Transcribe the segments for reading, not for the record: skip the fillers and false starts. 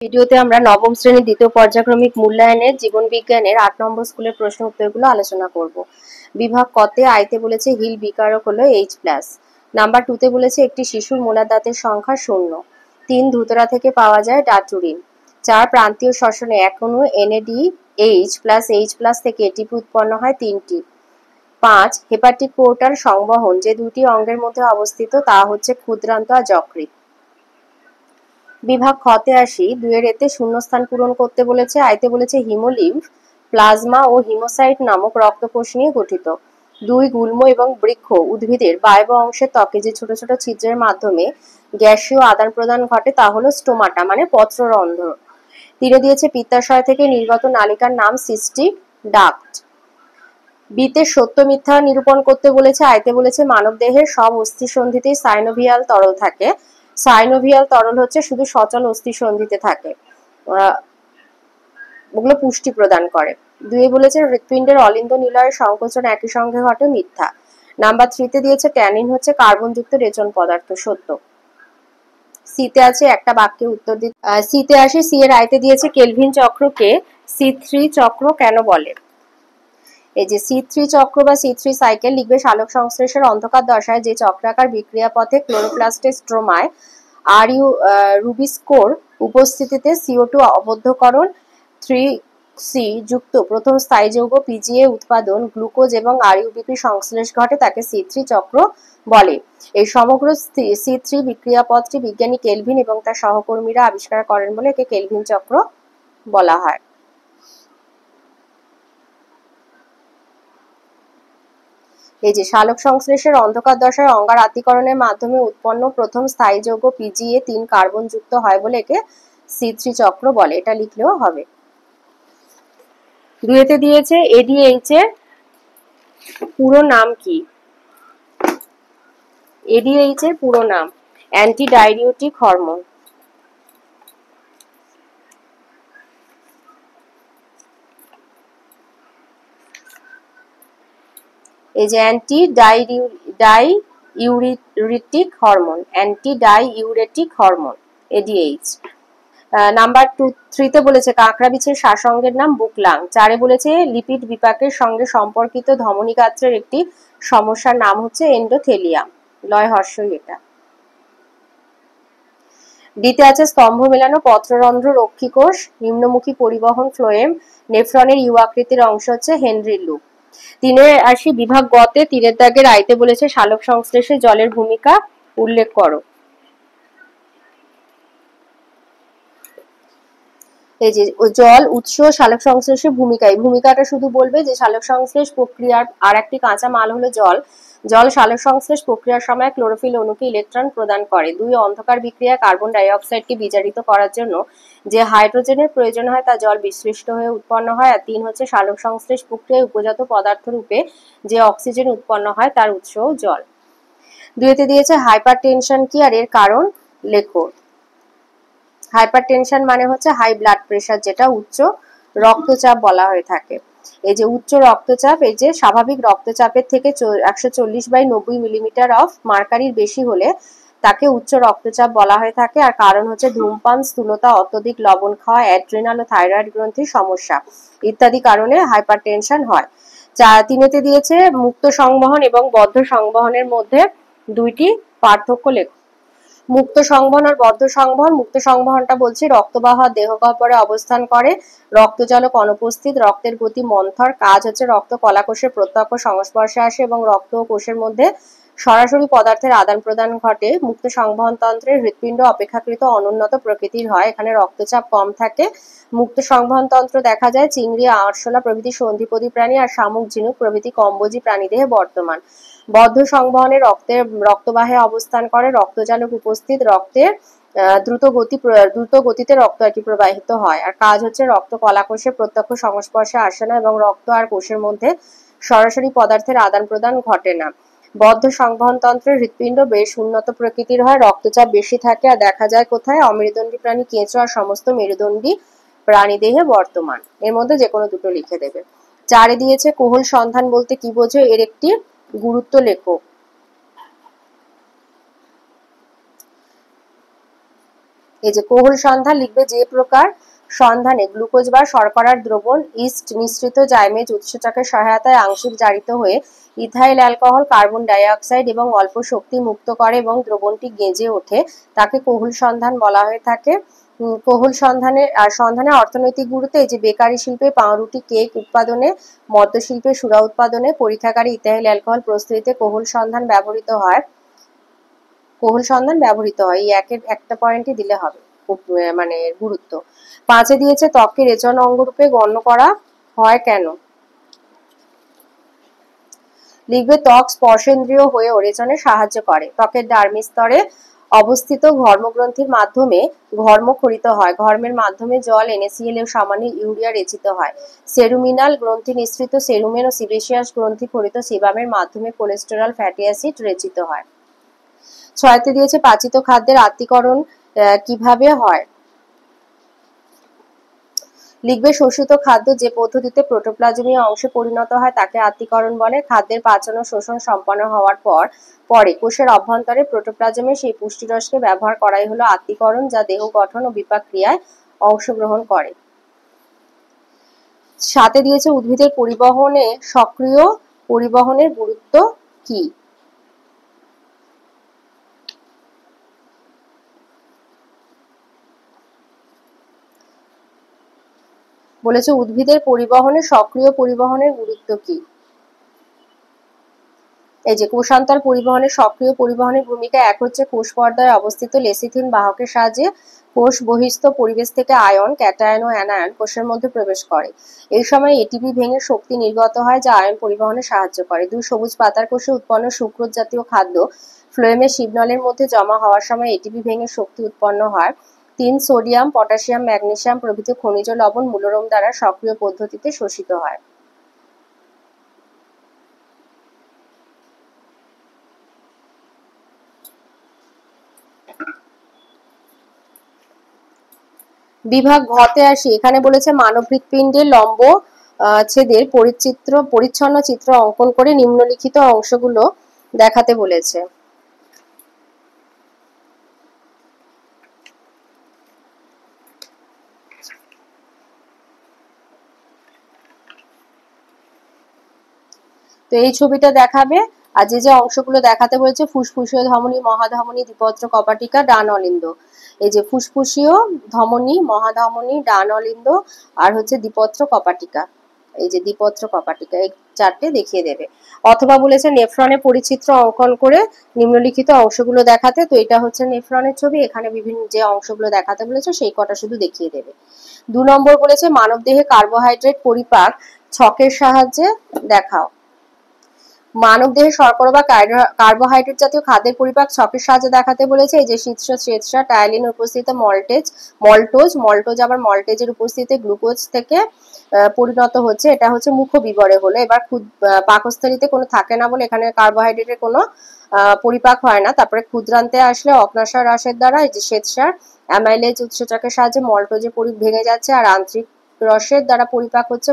ভিডিওতে আমরা নবম শ্রেণীর দ্বিতীয় পর্যায়ক্রমিক মূল্যায়নের জীবন বিজ্ঞানের 8 নম্বর স্কুলের প্রশ্ন উত্তরগুলো আলোচনা করব। বিভাগ কতে আইতে বলেছে হিল বিকারক হলো H+। নাম্বার 2 তে বলেছে একটি শিশুর মোলার দাঁতের সংখ্যা 0। 3 ধুতরা থেকে পাওয়া যায় ডাটুরিন। 4 প্রান্তীয় শ্বসনে এক অণু NADH+H+ থেকে এটিপি উৎপন্ন হয় 3টি। 5 হেপাটিক পোর্টাল সংবহন যে দুটি অঙ্গের মধ্যে অবস্থিত তা হচ্ছে ক্ষুদ্রান্ত আর যকৃৎ। বিভাগ খতে আসি 2 এর এতে শূন্যস্থান পূরণ করতে বলেছে। আইতে বলেছে হিমোলিম্ফ, প্লাজমা ও হিমোসাইট নামক রক্তকোষ নিয়ে গঠিত। 2 গুল্ম এবং বৃক্ষ উদ্ভিদের বায়ব অংশের ত্বকে যে ছোট ছোট ছিদ্রের মাধ্যমে গ্যাসীয় আদান প্রদান ঘটে তা হলো স্টোমাটা মানে পত্ররন্ধ্র। 3 দিয়েছে পিত্তাশয় থেকে নির্গত নালিকার নাম সিস্টিক ডাক্ট। বিতে সত্য মিথ্যা নিরূপণ করতে বলেছে। আইতে বলেছে মানবদেহের সব অস্থিসন্ধিতেই সাইনোভিয়াল তরল থাকে। সাইনোভিয়াল তরল হচ্ছে শুধু সচল অস্থিসন্ধিতে থাকে, ওগুলো পুষ্টি প্রদান করে। 2 বলেছে হৃৎপিণ্ডের অলিন্দ নিলয়ের সংকোচন একই সঙ্গে ঘটে, মিথ্যা। নাম্বার 3 তে দিয়েছে ট্যানিন হচ্ছে কার্বনযুক্ত রেচন পদার্থ, সত্য। সিতে আছে একটা বাক্যে উত্তর দিতে। সিতে আসে সি এর আইতে দিয়েছে কেলভিন চক্রকে C3 চক্র কেন বলে। এই যে C3 চক্র বা C3 সাইকেল লিখবে সালোক সংশ্লেষের অন্ধকার দশায় যে চক্রাকার বিক্রিয়া পথে ক্লোরোপ্লাস্টের স্ট্রোমায় রুবিস্কোর উপস্থিতিতে CO2 অবদ্ধকরণ 3C যুক্ত প্রথম স্থায়ী যৌগ PGA উৎপাদন গ্লুকোজ এবং RUBP সংশ্লেষ ঘটে তাকে C3 চক্র বলে। এই সমগ্র C3 বিক্রিয়া পথটি বিজ্ঞানী কেলভিন এবং তার সহকর্মীরা আবিষ্কার করেন বলে একে কেলভিন চক্র বলা হয়। এই যে সালোক সংশ্লেষের অন্ধকার দশায় অঙ্গার আত্তীকরণের মাধ্যমে উৎপন্ন প্রথম স্থায়ী যৌগ PGA 3 কার্বন যুক্ত হয় বলে একে C3 চক্র বলে। এটা লিখলেও হবে। 2 তে দিয়েছে ADH এর পুরো নাম কি। ADH এর পুরো নাম অ্যান্টি ডাইরিউটিক হরমোন। এই যে anti diuretic hormone, anti diuretic hormone ADH। Number 3 তে বলেছে কাঁকড়া বিছের শ্বাসঙ্গের নাম বুকলাং। 4 বলেছে লিপিড বিপাকের সঙ্গে সম্পর্কিত ধমনী গাত্রের একটি সমস্যার নাম হচ্ছে এন্ডোথেলিয়াম, লয় হর্ষই এটা। ডিতে আছে স্তম্ভ মেলানো পত্ররন্ধ্র রক্ষী কোষ, নিম্নমুখী পরিবহন ফ্লোয়েম, নেফ্রনের ইউ আকৃতির অংশ হচ্ছে হেনরির লুপ। 3 আসি বিভাগ গতে 3 দাগের আইতে বলেছে সালোক সংশ্লেষে জলের ভূমিকা উল্লেখ করো। এই যে জল উৎস সালোক সংশ্লেষের ভূমিকা, এই ভূমিকাটা শুধু বলবে যে সালোক সংশ্লেষ প্রক্রিয়ার আর একটি কাঁচা মাল হলো জল। জল সালোক সংশ্লেষ প্রক্রিয়ার সময় ক্লোরোফিল অণুকে ইলেকট্রন প্রদান করে। 2 অন্ধকার বিক্রিয়া কার্বন ডাই অক্সাইডকে বিজারিত করার জন্য যে হাইড্রোজেনের প্রয়োজন হয় তা জল বিশ্লিষ্ট হয়ে উৎপন্ন হয়। আর 3 হচ্ছে সালোক সংশ্লেষ প্রক্রিয়ায় উপজাত পদার্থ রূপে যে অক্সিজেন উৎপন্ন হয় তার উৎসও জল। 2 তে দিয়েছে হাইপারটেনশন কি আর এর কারণ লেখো। হাইপারটেনশন মানে হচ্ছে হাই ব্লাড প্রেশার, যেটা উচ্চ রক্তচাপ বলা হয়ে থাকে। এই যে উচ্চ রক্তচাপ, এই যে স্বাভাবিক রক্তচাপের থেকে 140/90 মিলিমিটার অফ মার্কারির বেশি হলে তাকে উচ্চ রক্তচাপ বলা হয়ে থাকে। আর কারণ হচ্ছে ধূমপান, স্থূলতা, অত্যধিক লবণ খাওয়া, অ্যাড্রিনাল ও থাইরয়েড গ্রন্থির সমস্যা ইত্যাদি কারণে হাইপারটেনশন হয়। 3 তে দিয়েছে মুক্ত সংবহন এবং বদ্ধ সংবহনের মধ্যে 2টি পার্থক্য লেখো। মুক্ত সংবহন আর বদ্ধ সংবহন। মুক্ত সংবহনটা বলছি রক্তবাহ দেহগহ্বরে অবস্থান করে, রক্তচালক অনুপস্থিত, রক্তের গতি মন্থর, কাজ হচ্ছে রক্ত কলাকোষের প্রত্যক্ষ সংস্পর্শে আসে এবং রক্ত ও কোষের মধ্যে সরাসরি পদার্থের আদান প্রদান ঘটে। মুক্ত সংবহন তন্ত্রের হৃৎপিণ্ড অপেক্ষাকৃত অনুন্নত প্রকৃতির হয়, এখানে রক্তচাপ কম থাকে। মুক্ত সংবহন তন্ত্র দেখা যায় চিংড়ি, আরশোলা প্রভৃতি সন্ধিপদী প্রাণী আর শামুক, ঝিনুক প্রভৃতি কম্বোজি প্রাণীদেহে বর্তমান। বদ্ধ সংবহনে রক্তবাহে অবস্থান করে, রক্তজালক উপস্থিত, রক্তের দ্রুত গতিতে রক্ত আর কি প্রবাহিত হয়। আর কাজ হচ্ছে রক্ত কলাকোষের প্রত্যক্ষ সংস্পর্শে আসে না এবং রক্ত আর কোষের মধ্যে সরাসরি পদার্থের আদান প্রদান ঘটে না। বদ্ধ সংবহন তন্ত্রের হৃৎপিণ্ড বেশ উন্নত প্রকৃতির হয়, রক্তচাপ বেশি থাকে। আর দেখা যায় কোথায়? অমেরুদণ্ডী প্রাণী, কেঁচো আর সমস্ত মেরুদণ্ডী প্রাণীদেহে বর্তমান। এর মধ্যে যে কোনো দুটো লিখে দেবে। 4 দিয়েছে কোহল সন্ধান বলতে কি বোঝো, এর একটি গুরুত্ব লেখো। এই যে কোহল সন্ধান লিখবে যে প্রকার সন্ধানে গ্লুকোজ বা শর্করার দ্রবণ ইস্ট মিশ্রিত জাইমেজ উৎসেচকের সহায়তায় আংশিক জারিত হয়ে ethyl alcohol carbon die oxide এবং অল্প শক্তি মুক্ত করে এবং দ্রবণটি গেঁজে ওঠে তাকে কোহল সন্ধান বলা হয়ে থাকে। কোহল সন্ধানের অর্থনৈতিক গুরুত্ব এই যে বেকারি শিল্পে পাউরুটি কেক উৎপাদনে, মদ্য শিল্পে সুরা উৎপাদনে, পরীক্ষাগারে ইথাইল অ্যালকোহল প্রস্তুতিতে কোহল সন্ধান ব্যবহৃত হয়। এই একটা পয়েন্টই দিলে হবে, মানে গুরুত্ব। 5 দিয়েছে ত্বককে রেচন অঙ্গ রূপে গণ্য করা হয় কেন? লিখবে ত্বক স্পর্শেন্দ্রিয় হয়েও রেচনে সাহায্য করে। ত্বকের ডার্মিস স্তরে অবস্থিত ঘর্মগ্রন্থির মাধ্যমে ঘর্ম ক্ষরিত হয়। ঘর্মের মাধ্যমে জল, NaCl ও সামান্য ইউরিয়া রেচিত হয়। সেরুমিনাল গ্রন্থি নিঃসৃত সেরুমেন ও সিবেসিয়াস গ্রন্থি ক্ষরিত সেবামের মাধ্যমে কোলেস্টেরল, ফ্যাটি অ্যাসিড রেচিত হয়। 6 দিয়েছে পাচিত খাদ্যের আত্তীকরণ কিভাবে হয়? লিখবে শোষিত খাদ্য যে পদ্ধতিতে প্রোটোপ্লাজমীয় অংশে পরিণত হয় তাকে আত্তীকরণ বলে। খাদ্যের পাচন ও শোষণ সম্পন্ন হওয়ার পরে কোষের অভ্যন্তরে প্রোটোপ্লাজমে সেই পুষ্টিরসকে ব্যবহার করাই হলো আত্তীকরণ, যা দেহ গঠন ও বিপাক ক্রিয়ায় অংশগ্রহণ করে। 7 দিয়েছে উদ্ভিদের পরিবহনে সক্রিয় পরিবহনের গুরুত্ব কি? বলেছে উদ্ভিদের পরিবহনে সক্রিয় পরিবহনের গুরুত্ব কি? এই যে কোষান্তর পরিবহনে সক্রিয় পরিবহনের ভূমিকা এক হচ্ছে কোষ পর্দায় অবস্থিত লেসিথিন বাহকের সাহায্যে কোষ বহিস্থ পরিবেশ থেকে আয়ন, ক্যাটায়ন ও অ্যানায়ন কোষের মধ্যে প্রবেশ করে। এই সময় এটিপি ভেঙে শক্তি নির্গত হয় যা আয়ন পরিবহনে সাহায্য করে। 2 সবুজ পাতার কোষে উৎপন্ন সুক্রোজ জাতীয় খাদ্য ফ্লোয়েমের শিবনলের মধ্যে জমা হওয়ার সময় এটিপি ভেঙে শক্তি উৎপন্ন হয়। 3 সোডিয়াম, পটাশিয়াম, ম্যাগনেসিয়াম প্রভৃতি খনিজ লবণ মূলরোম দ্বারা সক্রিয় পদ্ধতিতে শোষিত হয়। বিভাগ ঘতে আসি। এখানে বলেছে মানব হৃৎপিণ্ডের লম্ব ছেদের পরিচ্ছন্ন চিত্র অঙ্কন করে নিম্নলিখিত অংশগুলো দেখাতে বলেছে। তো এই ছবিটা দেখাবে, আর যে অংশগুলো দেখাতে বলেছে ফুসফুসীয় ধমনী, মহাধমনী, দ্বিপত্র কপাটিকা, ডান অলিন্দ। এই যে ফুসফুসীয় ধমনী, মহাধমনী, ডান অলিন্দ আর হচ্ছে দ্বিপত্র কপাটিকা। এই যে দ্বিপত্র কপাটিকা, এই 4টে দেখিয়ে দেবে। অথবা বলেছে নেফ্রনের পরিচিত্র অঙ্কন করে নিম্নলিখিত অংশগুলো দেখাতে। তো এটা হচ্ছে নেফ্রনের ছবি, এখানে বিভিন্ন যে অংশগুলো দেখাতে বলেছে সেই কটা শুধু দেখিয়ে দেবে। 2 নম্বর বলেছে মানবদেহে কার্বোহাইড্রেট পরিপাক ছকের সাহায্যে দেখাও। মানবদেহে শর্করা বা কার্বোহাইড্রেট জাতীয় খাদ্যের পরিপাক ছকের সাহায্যে দেখাতে বলেছে। এই যে শ্বেতসার টায়ালিন উপস্থিত মল্টোজ আবার মল্টেজের উপস্থিতিতে গ্লুকোজ থেকে পরিণত হচ্ছে। এটা হচ্ছে মুখবিবরে হলো। এবার পাকস্থলীতে কোনো থাকে না বলে এখানে কার্বোহাইড্রেটের কোনো পরিপাক হয় না। তারপরে ক্ষুদ্রান্তে আসলে অগ্নাশয় রসের দ্বারা এই যে শ্বেতসার অ্যামাইলেজ উৎসেচকের সাহায্যে মল্টোজে ভেঙে যাচ্ছে, আর আন্ত্রিক রসের দ্বারা পরিপাক হচ্ছে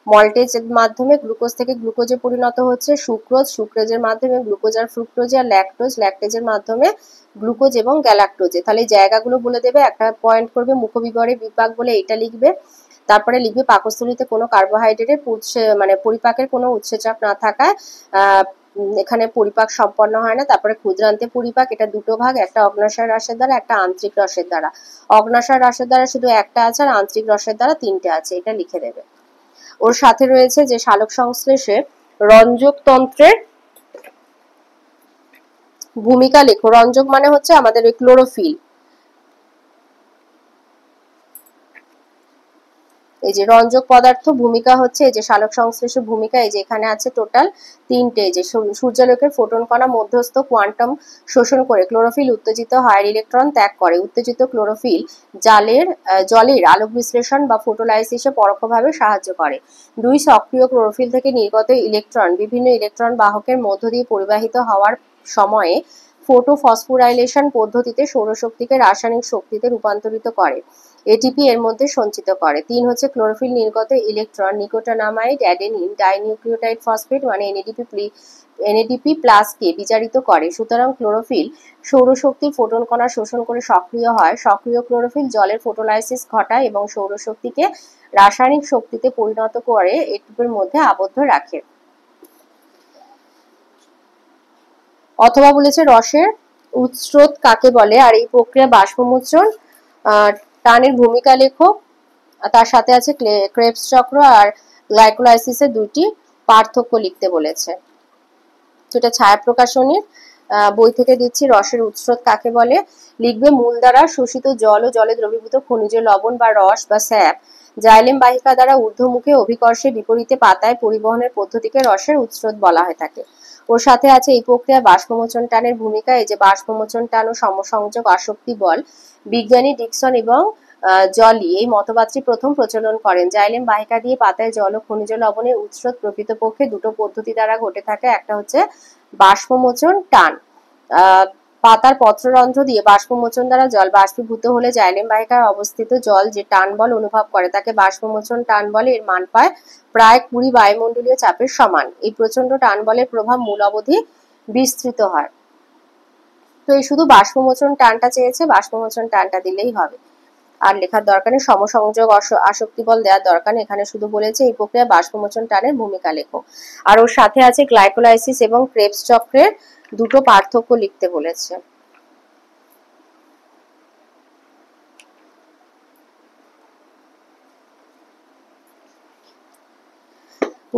মল্টেজের মাধ্যমে গ্লুকোজ থেকে গ্লুকোজে পরিণত হচ্ছে সুক্রোজের মাধ্যমে গ্লুকোজ আর ফ্রুক্টোজে, আর ল্যাকটেজের মাধ্যমে গ্লুকোজ এবং গ্যালাক্টোজে। তাহলে জায়গাগুলো বলে দেবে, একটা পয়েন্ট করবে মুখবিবরে বিপাক বলে এটা লিখবে। তারপরে লিখবে পাকস্থলীতে কোনো কার্বোহাইড্রেটের মানে পরিপাকের কোনো উৎসেচক না থাকায় এখানে পরিপাক সম্পন্ন হয় না। তারপরে ক্ষুদ্রান্তে পরিপাক, এটা 2টো ভাগ, একটা অগ্নাশয় রসের দ্বারা, একটা আন্ত্রিক রসের দ্বারা। অগ্নাশয় রসের দ্বারা শুধু একটা আছে আর আন্ত্রিক রসের দ্বারা 3টে আছে, এটা লিখে দেবে। ওর সাথে রয়েছে যে সালোক সংশ্লেষে রঞ্জক তন্ত্রের ভূমিকা লেখো। রঞ্জক মানে হচ্ছে আমাদের ওই ক্লোরোফিল। এই যে রঞ্জক পদার্থ ভূমিকা হচ্ছে এই যে সালোক সংশ্লেষের ভূমিকা, এই যে এখানে আছে টোটাল 3টে। এই যে সূর্যালোকের ফোটন কণা মধ্যস্থ কোয়ান্টাম শোষণ করে ক্লোরোফিল উত্তেজিত হায়ার ইলেকট্রন ত্যাগ করে। উত্তেজিত ক্লোরোফিল জলের আলোক বিশ্লেষণ বা ফটোলাইসিসে পরোক্ষভাবে সাহায্য করে। 2 সক্রিয় ক্লোরোফিল থেকে নির্গত ইলেকট্রন বিভিন্ন ইলেকট্রন বাহকের মধ্য দিয়ে পরিবাহিত হওয়ার সময়ে ফটোফসফোরাইলেশন পদ্ধতিতে সৌরশক্তিকে রাসায়নিক শক্তিতে রূপান্তরিত করে। এটিপি এর মধ্যে সঞ্চিত করে। 3 হচ্ছে ক্লোরোফিল নির্গত electron nicotinamide adenine dinucleotide phosphate মানে এনএডিপি প্লাস কে বিজারিত করে। সুতরাং ক্লোরোফিল সৌরশক্তির ফোটন কণা শোষণ করে সক্রিয় হয়। সক্রিয় ক্লোরোফিল জলের ফটোলাইসিস ঘটায় এবং সৌরশক্তিকে রাসায়নিক শক্তিতে পরিণত করে এটিপির মধ্যে আবদ্ধ রাখে। অথবা বলেছে রসের উৎস্রোত কাকে বলে, আর এই প্রক্রিয়া বাষ্পমোচন টানের ভূমিকা লেখো। তার সাথে আছে ক্রেবস চক্র আর গ্লাইকোলাইসিসের দুইটি পার্থক্য লিখতে বলেছে। যেটা ছায়া প্রকাশনীর বই থেকে দিচ্ছি। রসের উৎস্রোত কাকে বলে, লিখবে মূল দ্বারা শোষিত জল ও জলে দ্রবীভূত খনিজ লবণ বা রস বা স্যাপ জাইলেম বাহিকা দ্বারা ঊর্ধ্বমুখে অভিকর্ষে বিপরীতে পাতায় পরিবহনের পদ্ধতিকে রসের উৎস্রোত বলা হয়ে থাকে। ওর সাথে আছে এই প্রক্রিয়া বাষ্পমোচন টানের ভূমিকা। এই যে বাষ্পমোচন টান ও সমসংযোগ আসক্তি বল বিজ্ঞানী ডিকসন এবং জলি এই মতবাদটি প্রথম প্রচলন করেন। জাইলেম বাহিকা দিয়ে পাতায় জল ও খনিজ লবণের উৎস্রোত প্রকৃতপক্ষে দুটো পদ্ধতি দ্বারা ঘটে থাকে। একটা হচ্ছে বাষ্পমোচন টান, পাতার পত্ররন্ধ্র দিয়ে বাষ্পমোচন দ্বারা জল বাষ্পীভূত হলে জাইলেম বাহিকার অবস্থিত জল যে টান বল অনুভব করে তাকে বাষ্পমোচন টান বলে। এর মান পায় প্রায় 20 বায়ুমণ্ডলীয় চাপের সমান। এই প্রচন্ড টান বলের প্রভাব মূল অবধি বিস্তৃত হয়। তো এই শুধু বাষ্পমোচন টানটা চেয়েছে, বাষ্পমোচন টানটা দিলেই হবে, আর লেখার দরকার নেই। সমসংযোগ আসক্তি বল দেওয়ার দরকার নেই, এখানে শুধু বলেছে এই প্রক্রিয়া বাষ্পমোচন টানের ভূমিকা লেখো। আর ওর সাথে আছে গ্লাইকোলাইসিস এবং ক্রেবস চক্রের দুটো পার্থক্য লিখতে বলেছে।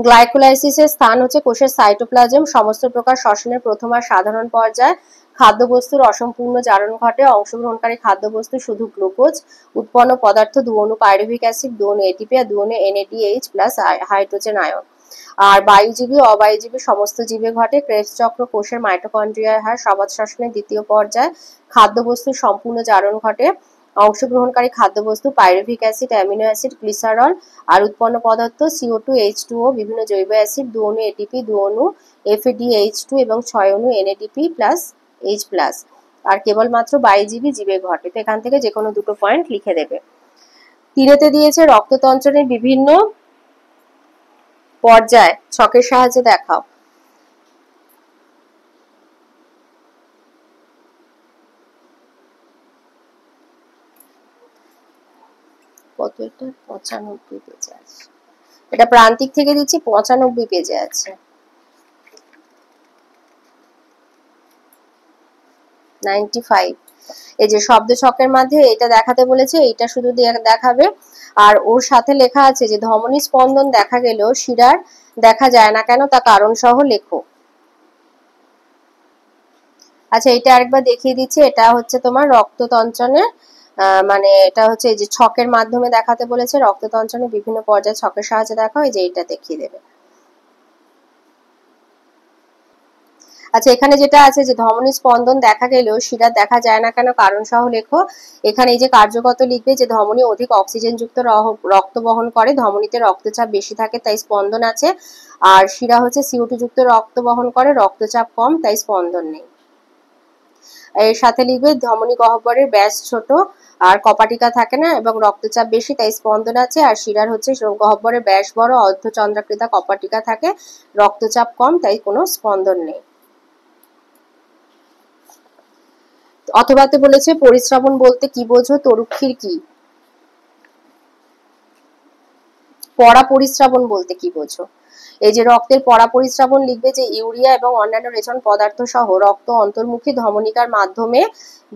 গ্লাইকোলাইসিসের স্থান হচ্ছে কোষের সাইটোপ্লাজম। সমস্ত প্রকার শ্বসনের প্রথম আর সাধারণ পর্যায়ে খাদ্যবস্তুর অসম্পূর্ণ জারণ ঘটে। অংশগ্রহণকারী খাদ্যবস্তু শুধু গ্লুকোজ, উৎপন্ন পদার্থ 2 অণু পাইরুভিক অ্যাসিড, 2 অণু এটিপি আর 2 অণু NADH প্লাস হাইড্রোজেন আয়ন। আর বায়ুজীবী অবায়ুজীবী সমস্ত জীবে ঘটে। ক্রেবস চক্র কোষের মাইটোকন্ড্রিয়ায় হয়। সবাত শ্বসনের দ্বিতীয় পর্যায়ে খাদ্যবস্তুর সম্পূর্ণ জারণ ঘটে। অংশগ্রহণকারী খাদ্যবস্তু pyruvic acid, amino acid, glycerol আর উৎপন্ন পদার্থ CO2, H2O, বিভিন্ন জৈব অ্যাসিড, 2 অণু এটিপি, 2 অণু FADH2 এবং 6 অণু NADP প্লাস H প্লাস। আর কেবলমাত্র বায়ুজীবী জীবে ঘটে। তো এখান থেকে যে কোনো দুটো পয়েন্ট লিখে দেবে। তিরেতে দিয়েছে রক্ততঞ্চনের বিভিন্ন পর্যায় ছকের সাহায্যে দেখাও। কত এটা 95 পেজে আছে, এটা প্রান্তিক থেকে দিচ্ছি 95 পেজে আছে। 95 এই যে শব্দ ছকের মধ্যে এটা দেখাতে বলেছে, এটা শুধু দেখাবে। আর ওর সাথে লেখা আছে যে ধমনী স্পন্দন দেখা গেলেও শিরার দেখা যায় না কেন তা কারণ সহ লেখো। আচ্ছা এটা আরেকবার দেখিয়ে দিচ্ছি। এটা হচ্ছে তোমার রক্ততঞ্চনের মানে এটা হচ্ছে এই যে ছকের মাধ্যমে দেখাতে বলেছে। রক্ততঞ্চনের বিভিন্ন পর্যায়ে ছকের সাহায্যে দেখাও, এই যে এটা দেখিয়ে দেবে। আচ্ছা এখানে যেটা আছে যে ধমনী স্পন্দন দেখা গেলেও শিরা দেখা যায় না কেন কারণ সহ লেখো। এখানে এই যে কার্যগত লিখবে যে ধমনী অধিক অক্সিজেনযুক্ত রক্ত বহন করে, ধমনীতে রক্তচাপ বেশি থাকে তাই স্পন্দন আছে। আর শিরা হচ্ছে CO2 যুক্ত রক্ত বহন করে, রক্তচাপ কম তাই স্পন্দন নেই। এর সাথে লিখবে ধমনী গহ্বরের ব্যাস ছোট আর কপাটিকা থাকে না এবং রক্তচাপ বেশি তাই স্পন্দন আছে। আর শিরার হচ্ছে গহ্বরের ব্যাস বড়, অর্ধচন্দ্রাকৃতা কপাটিকা থাকে, রক্তচাপ কম তাই কোনো স্পন্দন নেই। অথবাতে বলেছে পরিস্রাবণ বলতে কি বোঝো, তরুক্ষীর কি, পরা পরিস্রাবণ বলতে কি বোঝো। এই যে রক্তের পরা পরিস্রাবণ লিখবে যে ইউরিয়া এবং অন্যান্য রেচন পদার্থ সহ রক্ত অন্তর্মুখী ধমনিকার মাধ্যমে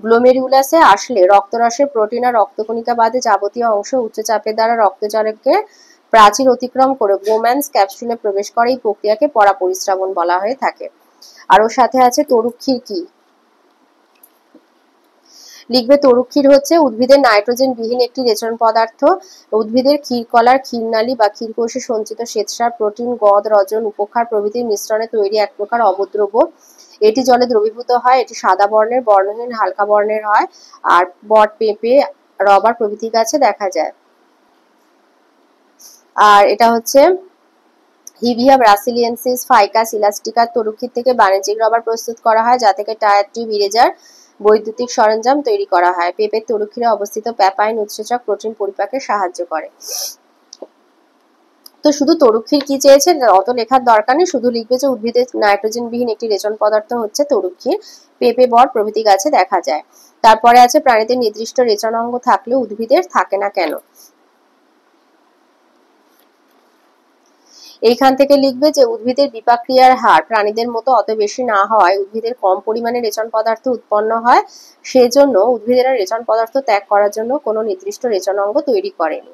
গ্লোমেরুলাসে আসলে রক্তরসের প্রোটিন আর রক্তকণিকা বাদে যাবতীয় অংশ উচ্চচাপের দ্বারা রক্তচারকের প্রাচীর অতিক্রম করে বোম্যান্স ক্যাপসুলে প্রবেশ করে। এই প্রক্রিয়াকে পরা পরিস্রাবণ বলা হয়ে থাকে। আর ওর সাথে আছে তরুক্ষীর কি লিখবে তরুক্ষীর হচ্ছে উদ্ভিদের নাইট্রোজেন বিহীন একটি রেচন পদার্থ। উদ্ভিদের ক্ষীরকলার ক্ষীরনালী বা ক্ষীরকোষে সঞ্চিত শ্বেতসার, প্রোটিন, গদ, রজন, উপক্ষার প্রভৃতির মিশ্রণে তৈরি এক প্রকার অবদ্রব্য। এটি জলে দ্রবীভূত হয়। এটি সাদা বর্ণের, বর্ণহীন হালকা বর্ণের হয়। আর বট, পেঁপে, রবার প্রভৃতি গাছে দেখা যায়। আর এটা হচ্ছে হিভিয়া ব্রাসিলিয়েন্সিস, ফাইকাস ইলাস্টিকা তরুক্ষীর থেকে বাণিজ্যিক রবার প্রস্তুত করা হয় যা থেকে টায়ার টিউব, ইরেজার, বৈদ্যুতিক সরঞ্জাম তৈরি করা হয়। পেঁপের তরুক্ষীরে অবস্থিত প্যাপাইন উৎসেচক প্রোটিন পরিপাকে সাহায্য করে। তো শুধু তরুক্ষীর কি চেয়েছে অত লেখার দরকার নেই, শুধু লিখবে যে উদ্ভিদের নাইট্রোজেনবিহীন একটি রেচন পদার্থ হচ্ছে তরুক্ষীর, পেঁপে, বট প্রভৃতি গাছে দেখা যায়। তারপরে আছে প্রাণীদের নির্দিষ্ট রেচন অঙ্গ থাকলেও উদ্ভিদের থাকে না কেন। এইখান থেকে লিখবে যে উদ্ভিদের বিপাক ক্রিয়ার হার প্রাণীদের মতো অত বেশি না হওয়ায় উদ্ভিদের কম পরিমাণে রেচন পদার্থ উৎপন্ন হয়, সেজন্য উদ্ভিদেরা রেচন পদার্থ ত্যাগ করার জন্য কোনো নির্দিষ্ট রেচন অঙ্গ তৈরি করেনি।